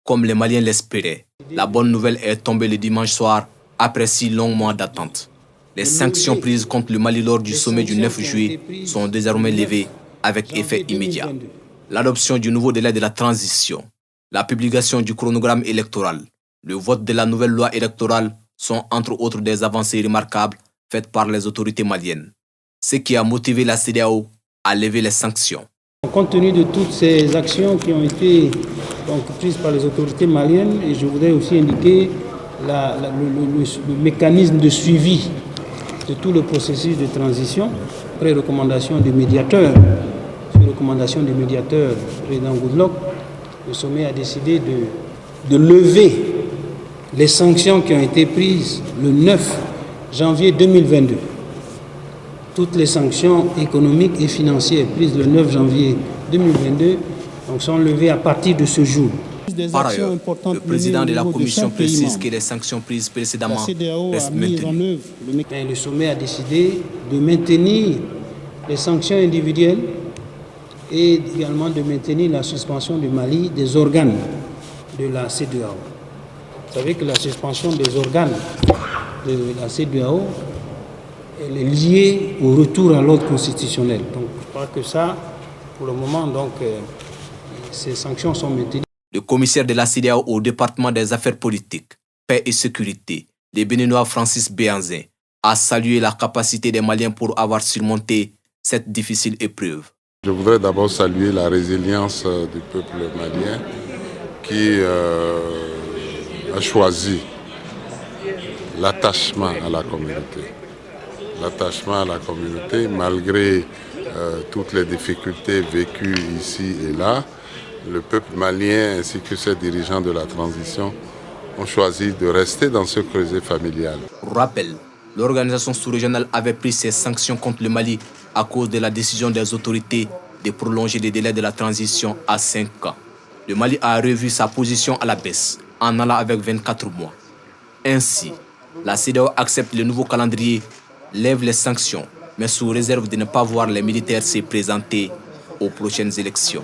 Comme les Maliens l'espéraient, la bonne nouvelle est tombée le dimanche soir après 6 longs mois d'attente. Les sanctions prises contre le Mali lors du sommet du 9 juillet sont désormais levées avec effet immédiat. L'adoption du nouveau délai de la transition, la publication du chronogramme électoral, le vote de la nouvelle loi électorale sont entre autres des avancées remarquables faites par les autorités maliennes. Ce qui a motivé la CEDEAO à lever les sanctions. Compte tenu de toutes ces actions qui ont été prises par les autorités maliennes, et je voudrais aussi indiquer le mécanisme de suivi de tout le processus de transition, après recommandation du médiateur, sur recommandation du médiateur, président Goodluck, le sommet a décidé de lever les sanctions qui ont été prises le 9 janvier 2022. Toutes les sanctions économiques et financières prises le 9 janvier 2022 sont levées à partir de ce jour. Par ailleurs, le président de la Commission précise que les sanctions prises précédemment restent maintenues. Le sommet a décidé de maintenir les sanctions individuelles et également de maintenir la suspension du Mali des organes de la CEDEAO. Vous savez que la suspension des organes de la CEDEAO elle est liée au retour à l'ordre constitutionnel. Donc je crois que ça, pour le moment, ces sanctions sont maintenues. Le commissaire de la CEDEAO au département des affaires politiques, paix et sécurité, le Béninois Francis Béhanzin, a salué la capacité des Maliens pour avoir surmonté cette difficile épreuve. Je voudrais d'abord saluer la résilience du peuple malien qui a choisi l'attachement à la communauté. L'attachement à la communauté, malgré toutes les difficultés vécues ici et là, le peuple malien ainsi que ses dirigeants de la transition ont choisi de rester dans ce creuset familial. Pour rappel, l'organisation sous-régionale avait pris ses sanctions contre le Mali à cause de la décision des autorités de prolonger les délais de la transition à 5 ans. Le Mali a revu sa position à la baisse, en allant avec 24 mois. Ainsi, la CEDEAO accepte le nouveau calendrier, lève les sanctions, mais sous réserve de ne pas voir les militaires se présenter aux prochaines élections.